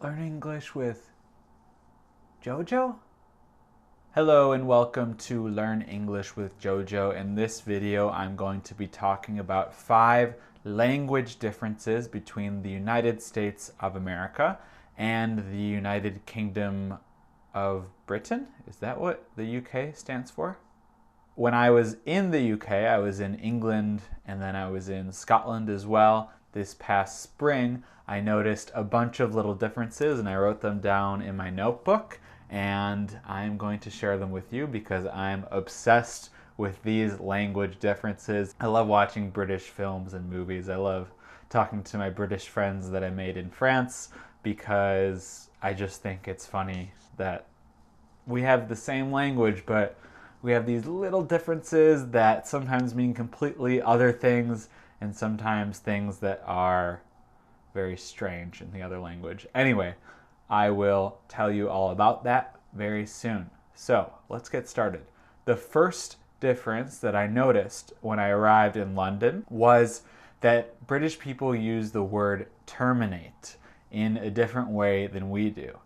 Learn English with JOJO? Hello and welcome to Learn English with JOJO. In this video, I'm going to be talking about 5 language differences between the United States of America and the United Kingdom of Britain. Is that what the UK stands for? When I was in the UK, I was in England and then I was in Scotland as well. This past spring, I noticed a bunch of little differences and I wrote them down in my notebook, and I'm going to share them with you because I'm obsessed with these language differences. I love watching British films and movies. I love talking to my British friends that I made in France because I just think it's funny that we have the same language, but we have these little differences that sometimes mean completely other things and sometimes things that are very strange in the other language. Anyway, I will tell you all about that very soon. So let's get started. The first difference that I noticed when I arrived in London was that British people use the word terminate in a different way than we do.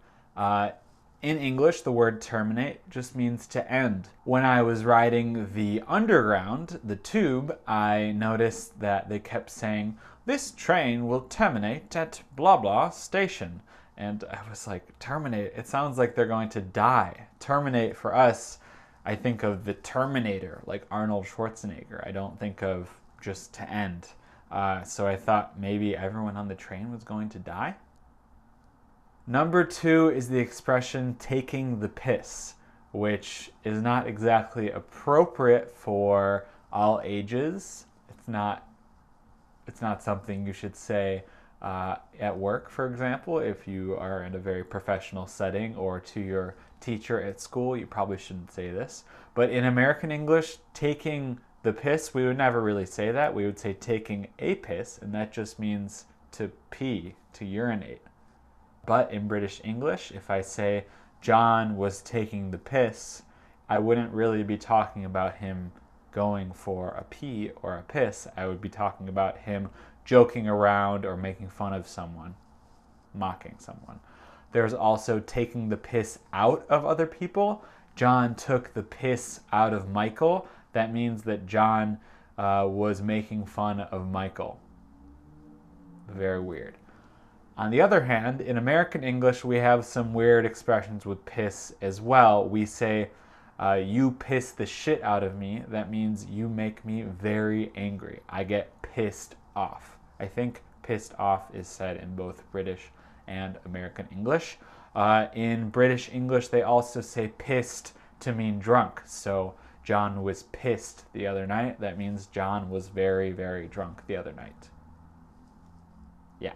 In English, the word terminate just means to end. When I was riding the underground, the tube, I noticed that they kept saying, "This train will terminate at blah blah station." And I was like, terminate? It sounds like they're going to die. Terminate for us, I think of the Terminator, like Arnold Schwarzenegger. I don't think of just to end. So I thought maybe everyone on the train was going to die. Number 2 is the expression taking the piss, which is not exactly appropriate for all ages. It's not something you should say at work, for example. If you are in a very professional setting, or to your teacher at school, you probably shouldn't say this. But in American English, taking the piss, we would never really say that. We would say taking a piss, and that just means to pee, to urinate. But in British English, if I say John was taking the piss, I wouldn't really be talking about him going for a pee or a piss. I would be talking about him joking around or making fun of someone, mocking someone. There's also taking the piss out of other people. John took the piss out of Michael. That means that John was making fun of Michael. Very weird. On the other hand, in American English, we have some weird expressions with piss as well. We say, you piss the shit out of me. That means you make me very angry. I get pissed off. I think pissed off is said in both British and American English. In British English, they also say pissed to mean drunk. So John was pissed the other night. That means John was very, very drunk the other night. Yeah.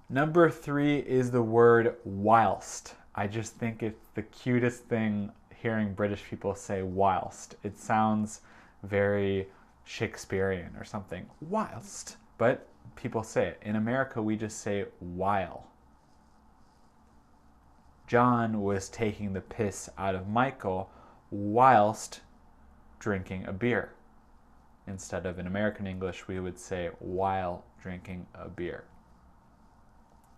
Number 3 is the word whilst. I just think it's the cutest thing hearing British people say whilst. It sounds very Shakespearean or something. Whilst. But people say it. In America, we just say while. John was taking the piss out of Michael whilst drinking a beer. Instead of in American English, we would say while drinking a beer.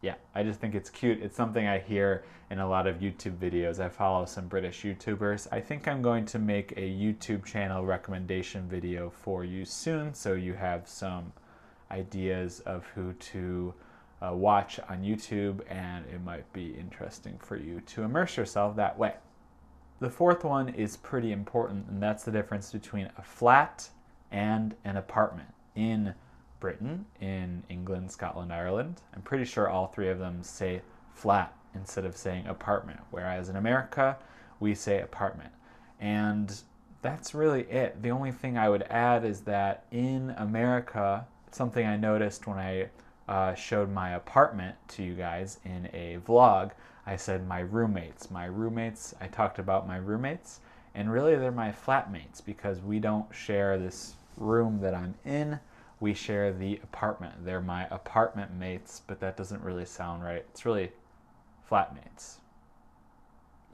Yeah, I just think it's cute. It's something I hear in a lot of YouTube videos. I follow some British YouTubers. I think I'm going to make a YouTube channel recommendation video for you soon, so you have some ideas of who to watch on YouTube, and it might be interesting for you to immerse yourself that way. The fourth one is pretty important, and that's the difference between a flat and an apartment. In Britain, in England, Scotland, Ireland, I'm pretty sure all 3 of them say flat instead of saying apartment, whereas in America, we say apartment. And that's really it. The only thing I would add is that in America, something I noticed when I showed my apartment to you guys in a vlog, I said my roommates. My roommates, I talked about my roommates, and really they're my flatmates because we don't share this room that I'm in. We share the apartment. They're my apartment mates, but that doesn't really sound right. It's really flatmates.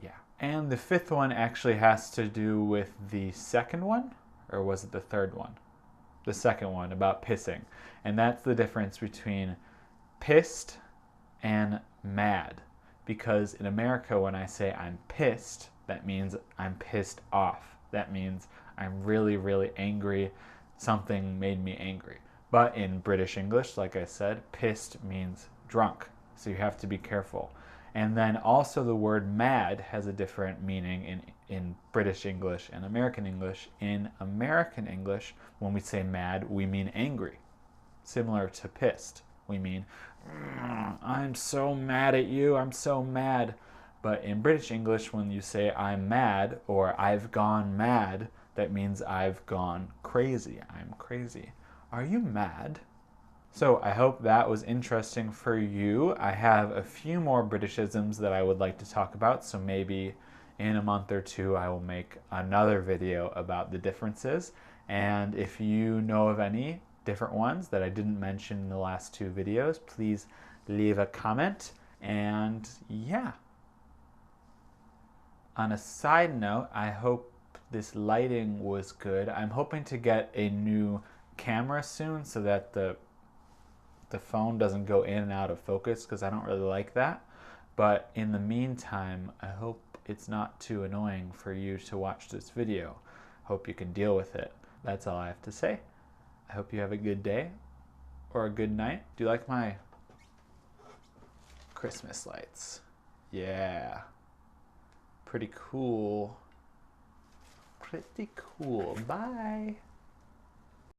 Yeah. And the 5th one actually has to do with the second one, or was it the third one? The second one, about pissing. And that's the difference between pissed and mad. because in America, when I say I'm pissed, that means I'm pissed off. That means I'm really, really angry. Something made me angry. But in British English, like I said, pissed means drunk. So you have to be careful. And then also the word mad has a different meaning in British English and American English. In American English, when we say mad, we mean angry. Similar to pissed. We mean, I'm so mad at you, I'm so mad. But in British English, when you say I'm mad or I've gone mad, that means I've gone crazy. I'm crazy. Are you mad? So I hope that was interesting for you. I have a few more Britishisms that I would like to talk about, so maybe in a month or two I will make another video about the differences. And if you know of any different ones that I didn't mention in the last two videos, please leave a comment. And yeah. On a side note, I hope this lighting was good. I'm hoping to get a new camera soon so that the phone doesn't go in and out of focus, because I don't really like that. But in the meantime, I hope it's not too annoying for you to watch this video. Hope you can deal with it. That's all I have to say. I hope you have a good day or a good night. Do you like my Christmas lights? Yeah. Pretty cool. Pretty cool. Bye.